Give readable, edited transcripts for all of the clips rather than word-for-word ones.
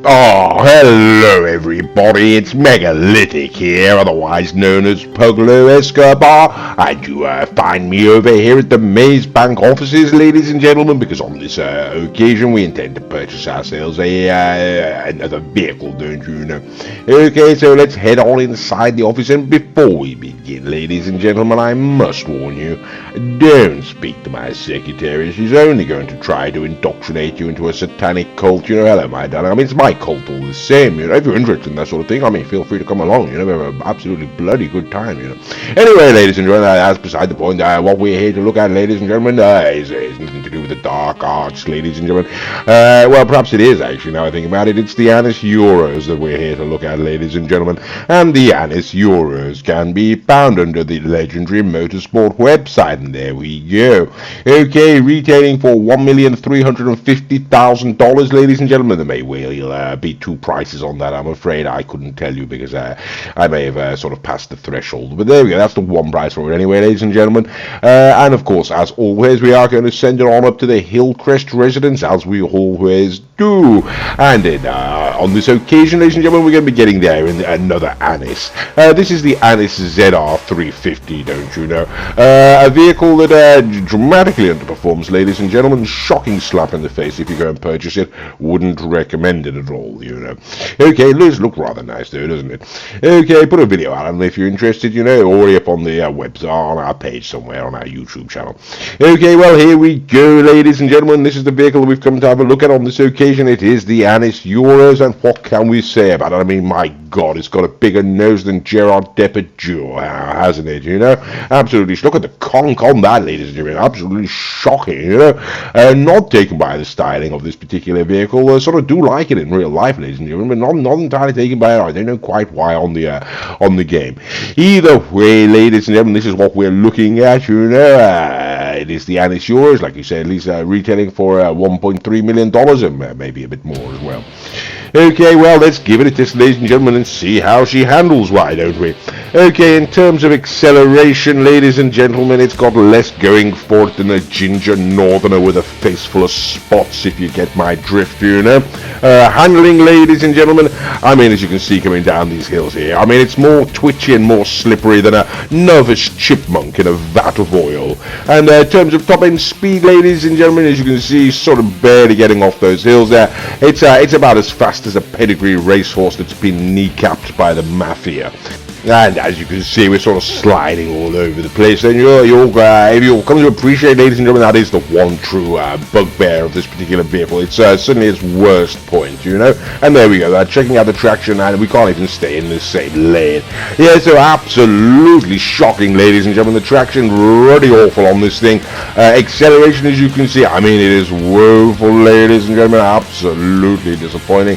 Oh, hello everybody, it's Megalithic here, otherwise known as Pablo Escobar, and you find me over here at the Maze Bank offices, ladies and gentlemen, because on this occasion we intend to purchase ourselves another vehicle, don't you know? Okay, so let's head on inside the office, and before we begin, ladies and gentlemen, I must warn you, don't speak to my secretary. She's only going to try to indoctrinate you into a satanic cult. You know, hello my darling, I mean, it's my cult all the same, you know. If you're interested in that sort of thing, I mean, feel free to come along, you know. We have an absolutely bloody good time, you know. Anyway, ladies and gentlemen, that's beside the point. What we're here to look at, ladies and gentlemen, is nothing to do with the dark arts, ladies and gentlemen. Well, perhaps it is, actually, now I think about it. It's the Anis Euros that we're here to look at, ladies and gentlemen. And the Anis Euros can be found under the legendary motorsport website, and there we go. Okay, retailing for $1,350,000, ladies and gentlemen. There may well be two prices on that, I'm afraid. I couldn't tell you because I may have sort of passed the threshold. But there we go, that's the one price for it anyway, ladies and gentlemen. And of course, as always, we are going to send it on up to the Hillcrest residence, as we always do. And on this occasion, ladies and gentlemen, we're going to be getting there in another Anis. This is the Anis ZR350, don't you know? A vehicle that dramatically underperforms, ladies and gentlemen. Shocking slap in the face if you go and purchase it. Wouldn't recommend it at all, you know. Okay, it does look rather nice though, doesn't it? Okay, put a video out on it if you're interested, you know, already up on the website, on our page somewhere, on our YouTube channel. Okay, well, here we go, ladies and gentlemen. This is the vehicle we've come to have a look at on this occasion. It is the Anis Euros, and what can we say about it? I mean, my God, it's got a bigger nose than Gerard Depardieu, hasn't it, you know? Absolutely. Look at the conch on that, ladies and gentlemen. Absolutely shocking, you know? Not taken by the styling of this particular vehicle. Sort of do like it in real life, ladies and gentlemen, but not entirely taken by it. I don't know quite why on the game. Either way, ladies and gentlemen, this is what we're looking at, you know. It is the Anis Euros, like you said, at least retailing for $1.3 million, and maybe a bit more as well. Okay, well, let's give it a test, ladies and gentlemen, and see how she handles, why don't we? Okay, in terms of acceleration, ladies and gentlemen, it's got less going for it than a ginger northerner with a face full of spots, if you get my drift, you know. Handling, ladies and gentlemen, I mean, as you can see coming down these hills here, I mean, it's more twitchy and more slippery than a nervous chipmunk in a vat of oil. And in terms of top-end speed, ladies and gentlemen, as you can see, sort of barely getting off those hills there. It's about as fast as a pedigree racehorse that's been kneecapped by the mafia. And as you can see, we're sort of sliding all over the place. And if you'll come to appreciate, ladies and gentlemen, that is the one true bugbear of this particular vehicle. It's certainly its worst point, you know. And there we go, checking out the traction, and we can't even stay in the same lane. Yeah, so absolutely shocking, ladies and gentlemen. The traction really awful on this thing. Acceleration, as you can see, I mean, it is woeful, ladies and gentlemen. Absolutely disappointing.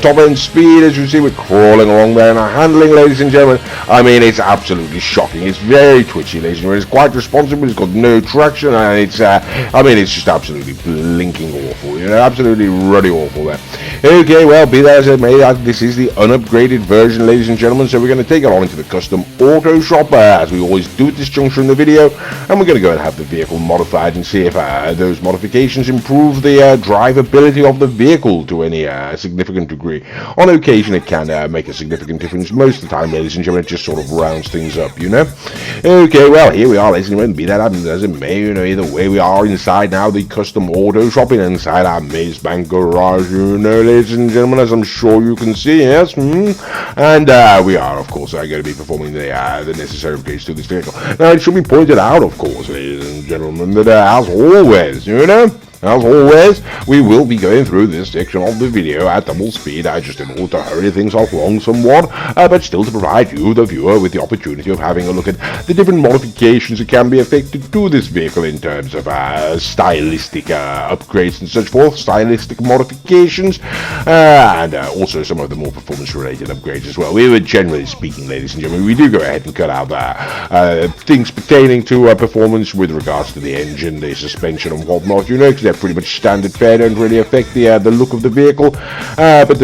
Top end speed, as you see, we're crawling along there. And our handling, ladies and gentlemen, I mean, it's absolutely shocking. It's very twitchy, ladies and gentlemen. It's quite responsive, it's got no traction, and it's, I mean, it's just absolutely blinking awful, you know, absolutely ruddy awful there. Okay, well, be that as it may, this is the unupgraded version, ladies and gentlemen, so we're going to take it on into the custom auto shop, as we always do at this juncture in the video, and we're going to go and have the vehicle modified and see if those modifications improve the drivability of the vehicle to any significant degree. On occasion, it can make a significant difference. Most of the time, ladies and gentlemen, it just sort of rounds things up, you know. Okay, well, here we are, ladies and gentlemen. Be that as it may, you know, either way, we are inside now the custom auto shopping inside our Maze Bank garage, you know, ladies and gentlemen, as I'm sure you can see, yes. And we are, of course, going to be performing the necessary upgrades to this vehicle. Now, it should be pointed out, of course, ladies and gentlemen, that as always, you know, as always, we will be going through this section of the video at double speed, just in order to hurry things along somewhat, but still to provide you, the viewer, with the opportunity of having a look at the different modifications that can be effected to this vehicle in terms of stylistic upgrades and such forth, stylistic modifications, and also some of the more performance-related upgrades as well. We were generally speaking, ladies and gentlemen, we do go ahead and cut out things pertaining to performance with regards to the engine, the suspension, and whatnot, you know, because they're pretty much standard fare, don't really affect the look of the vehicle, but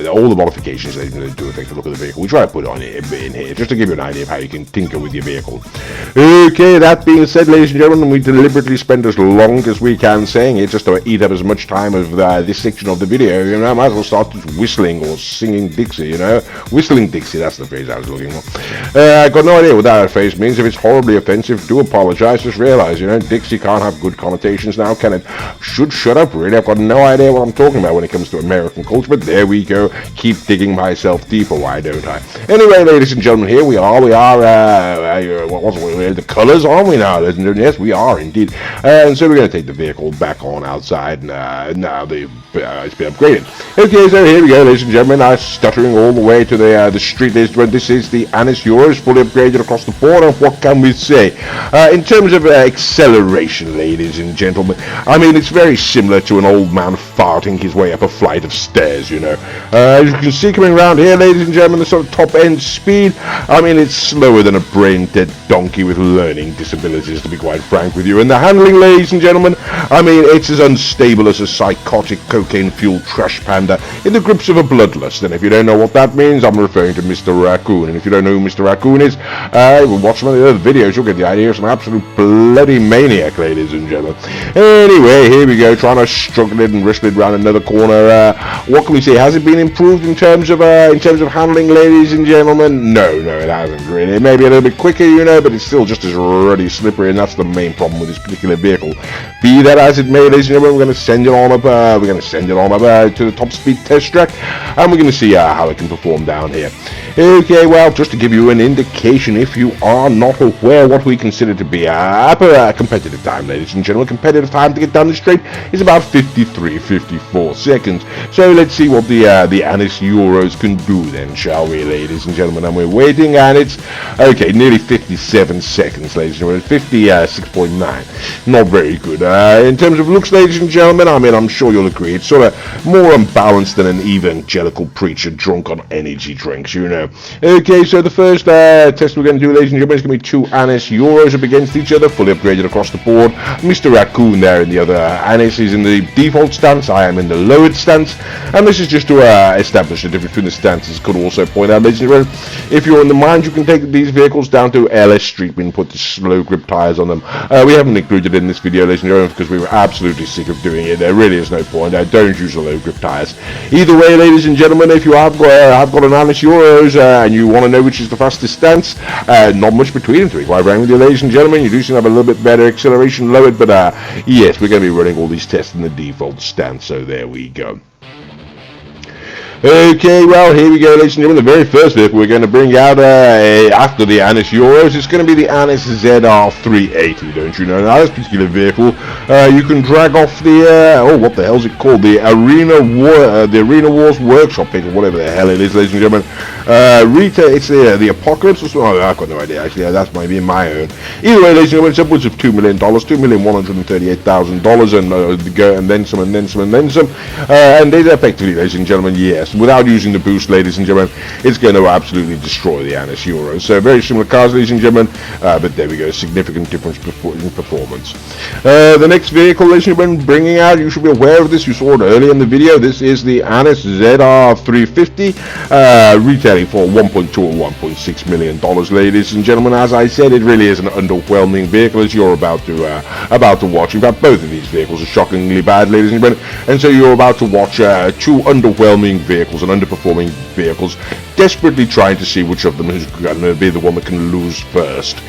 all the modifications they do affect the look of the vehicle. We try to put on it in here just to give you an idea of how you can tinker with your vehicle. Okay, that being said, ladies and gentlemen, we deliberately spend as long as we can saying it just to eat up as much time of this section of the video. You know, I might as well start just whistling or singing Dixie, you know. Whistling Dixie, that's the phrase I was looking for. I got no idea what that phrase means. If it's horribly offensive, do apologize. Just realize, you know, Dixie can't have good connotations now, can it? Should shut up, really. I've got no idea what I'm talking about when it comes to American culture, but there we go. Keep digging myself deeper, why don't I? Anyway, ladies and gentlemen, here we are. We are, the colours, aren't we now, ladies and gentlemen? Yes, we are indeed. And so we're going to take the vehicle back on outside. Now it's been upgraded. Okay, so here we go, ladies and gentlemen. I'm stuttering all the way to the street. This is the Anis Euros, fully upgraded across the board. And what can we say? In terms of acceleration, ladies and gentlemen, I mean, it's very similar to an old man farting his way up a flight of stairs, you know. As you can see coming around here, ladies and gentlemen, the sort of top-end speed, I mean, it's slower than a brain-dead donkey with learning disabilities, to be quite frank with you. And the handling, ladies and gentlemen, I mean, it's as unstable as a psychotic cocaine-fueled trash panda in the grips of a bloodlust. And if you don't know what that means, I'm referring to Mr. Raccoon. And if you don't know who Mr. Raccoon is, watch some of the other videos, you'll get the idea of some absolute bloody maniac, ladies and gentlemen. Anyway, here we go, trying to struggle it and wrestle it around another corner. What can we say? Has it been improved in terms of handling, ladies and gentlemen? No, it hasn't really. It may be a little bit quicker, you know, but it's still just as ruddy slippery, and that's the main problem with this particular vehicle. Be that as it may, ladies and gentlemen, we're going to send it on up to the top speed test track, and we're going to see how it can perform down here. Okay, well, just to give you an indication, if you are not aware, what we consider to be a competitive time, ladies and gentlemen, competitive time to get down the straight is about 54 seconds. So let's see what the Anis Euros can do then, shall we, ladies and gentlemen? And we're waiting, and it's, okay, nearly 57 seconds, ladies and gentlemen, 56.9. Not very good. In terms of looks, ladies and gentlemen, I mean, I'm sure you'll agree, it's sort of more unbalanced than an evangelical preacher drunk on energy drinks, you know. Okay, so the first test we're going to do, ladies and gentlemen, is going to be two Anis Euros up against each other, fully upgraded across the board. Mr. Raccoon there in the other Anis is in the default stance, I am in the lowered stance, and this is just to establish the difference between the stances. Could also point out, ladies and gentlemen, if you're in the mind, you can take these vehicles down to LS Street and put the slow grip tires on them. We haven't included it in this video, ladies and gentlemen, because we were absolutely sick of doing it. There really is no point. Don't use the low grip tires. Either way, ladies and gentlemen, if you have got an Anis Euros and you want to know which is the fastest stance, not much between them, to be quite frank with you, ladies and gentlemen. You do seem to have a little bit better acceleration lowered, but yes, we're going to be running all these tests in the default stance, so there we go. Okay, well, here we go, ladies and gentlemen. The very first vehicle we're going to bring out after the Anis Euros is going to be the Anis ZR380, don't you know? Now, this particular vehicle, you can drag off the, what the hell's it called? The Arena Wars Workshop page, or whatever the hell it is, ladies and gentlemen. It's the Apocalypse or something. I've got no idea, actually. That's maybe my own. Either way, ladies and gentlemen, it's upwards of $2 million, $2,138,000, and then some, and then some, and then some. And these effectively, ladies and gentlemen, yes, without using the boost, ladies and gentlemen, it's going to absolutely destroy the Anis Euros. So very similar cars, ladies and gentlemen, but there we go, significant difference in performance. The next vehicle, ladies and gentlemen, bringing out, you should be aware of this, you saw it earlier in the video, this is the Anis ZR350, retailing for $1.2 or $1.6 million, ladies and gentlemen. As I said, it really is an underwhelming vehicle, as you're about to watch. In fact, both of these vehicles are shockingly bad, ladies and gentlemen, and so you're about to watch two underwhelming vehicles and underperforming vehicles, desperately trying to see which of them is going to be the one that can lose first.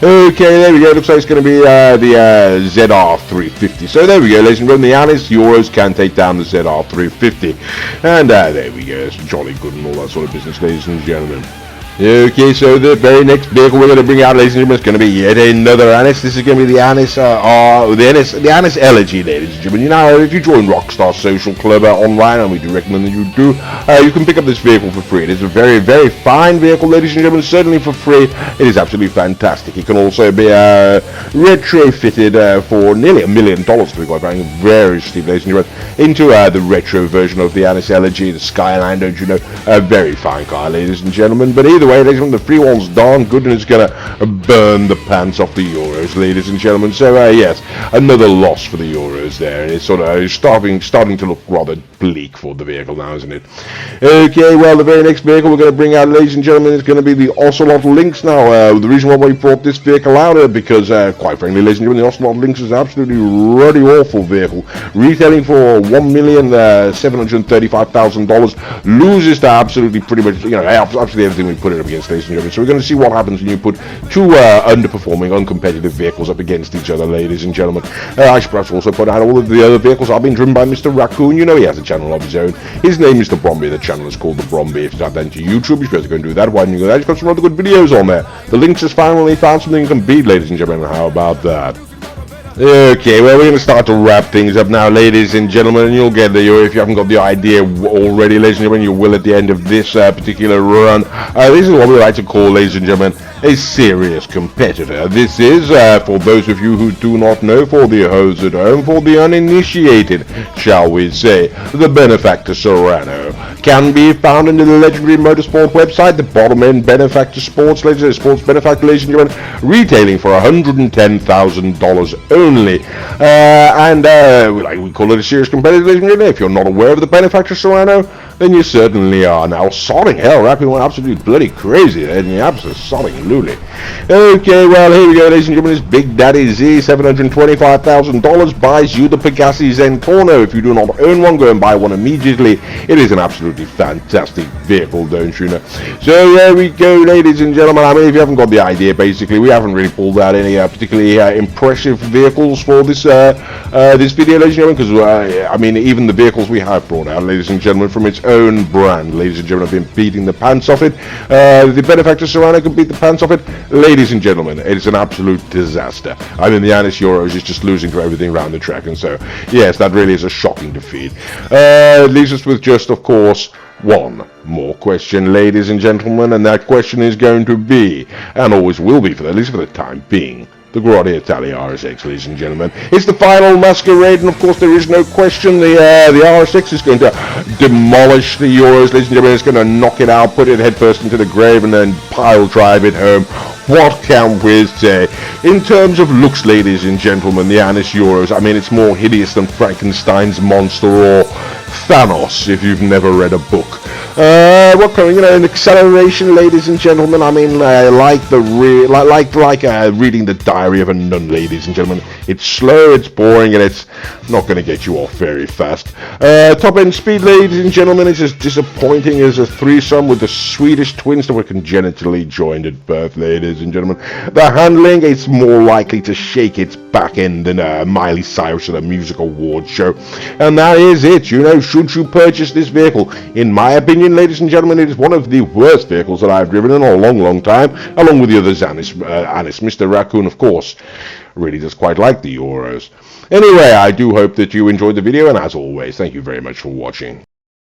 Okay, there we go. Looks like it's going to be the ZR350. So there we go, ladies and gentlemen. The Anis Euros can take down the ZR350, and there we go. It's jolly good and all that sort of business, ladies and gentlemen. Okay, so the very next vehicle we're going to bring out, ladies and gentlemen, is going to be yet another Anis. This is going to be the Anis Elegy, ladies and gentlemen. You know, if you join Rockstar Social Club online, and we do recommend that you do, you can pick up this vehicle for free. It is a very, very fine vehicle, ladies and gentlemen, certainly for free. It is absolutely fantastic. It can also be retrofitted for nearly $1 million, to be quite frank, very steep, ladies and gentlemen, into the retro version of the Anis Elegy, the Skyline, don't you know, a very fine car, ladies and gentlemen. But either either way, ladies and gentlemen, the free one's darn good, and it's going to burn the pants off the Euros, ladies and gentlemen. So, yes, another loss for the Euros there. It's sort of starting to look rather bleak for the vehicle now, isn't it? Okay, well, the very next vehicle we're going to bring out, ladies and gentlemen, is going to be the Ocelot Lynx. Now, the reason why we brought this vehicle out is because, quite frankly, ladies and gentlemen, the Ocelot Lynx is an absolutely ruddy awful vehicle, retailing for $1,735,000, loses to absolutely pretty much, absolutely everything we put it up against, ladies and gentlemen. So we're going to see what happens when you put two underperforming, uncompetitive vehicles up against each other, ladies and gentlemen. I should perhaps also put out all of the other vehicles are being driven by Mr. Raccoon. You know, he has a channel of his own. His name is the Bromby. The channel is called the Bromby. If you type that into YouTube, you're supposed to go and do that. Why don't you go there? He's got some rather good videos on there. The Lynx has finally found something you can beat, ladies and gentlemen. How about that? Okay, well, we're going to start to wrap things up now, ladies and gentlemen, and you'll get there. If you haven't got the idea already, ladies and gentlemen, you will at the end of this particular run. This is what we like to call, ladies and gentlemen, a serious competitor. This is, for those of you who do not know, for the hoes at home, for the uninitiated, shall we say, the Benefactor Serrano. Can be found in the legendary motorsport website, the Bottom End Benefactor Sports, Sports Benefactor, ladies and gentlemen, retailing for $110,000 only. We call it a serious competitor, ladies and gentlemen. If you're not aware of the Benefactor Serrano, then you certainly are. Now, sodding hell, Rapping went absolutely bloody crazy, and you absolutely sodding lully. Okay, well, here we go, ladies and gentlemen. This Big Daddy Z, $725,000, buys you the Pegassi Zentorno. If you do not own one, go and buy one immediately. It is an absolutely fantastic vehicle, don't you know? So, there we go, ladies and gentlemen. I mean, if you haven't got the idea, basically, we haven't really pulled out any particularly impressive vehicles for this this video, ladies and gentlemen, because, I mean, even the vehicles we have brought out, ladies and gentlemen, from its own brand, ladies and gentlemen, have been beating the pants off it. The Benefactor Serrano can beat the pants off it. Ladies and gentlemen, it is an absolute disaster. I mean, the Anis Euros is just losing to everything around the track, and so, yes, that really is a shocking defeat. It leaves us with just, of course, one more question, ladies and gentlemen, and that question is going to be, and always will be, at least for the time being, the Grotte Italia RSX, ladies and gentlemen. It's the final masquerade, and of course there is no question the RSX is going to demolish the Euros, ladies and gentlemen. It's going to knock it out, put it headfirst into the grave, and then pile drive it home. What can we say? In terms of looks, ladies and gentlemen, the Anis Euros, I mean, it's more hideous than Frankenstein's monster or Thanos, if you've never read a book. An acceleration, ladies and gentlemen. I mean, like reading the diary of a nun, ladies and gentlemen. It's slow, it's boring, and it's not going to get you off very fast. Top end speed, ladies and gentlemen, is as disappointing as a threesome with the Swedish twins that were congenitally joined at birth, ladies and gentlemen. The handling, it's more likely to shake its back end than Miley Cyrus at a music awards show. And that is it, you know. Should you purchase this vehicle? In my opinion, ladies and gentlemen, it is one of the worst vehicles that I've driven in a long, long time, along with the others. Anis. Mr. Raccoon, of course, really does quite like the Euros. Anyway, I do hope that you enjoyed the video, and as always, thank you very much for watching.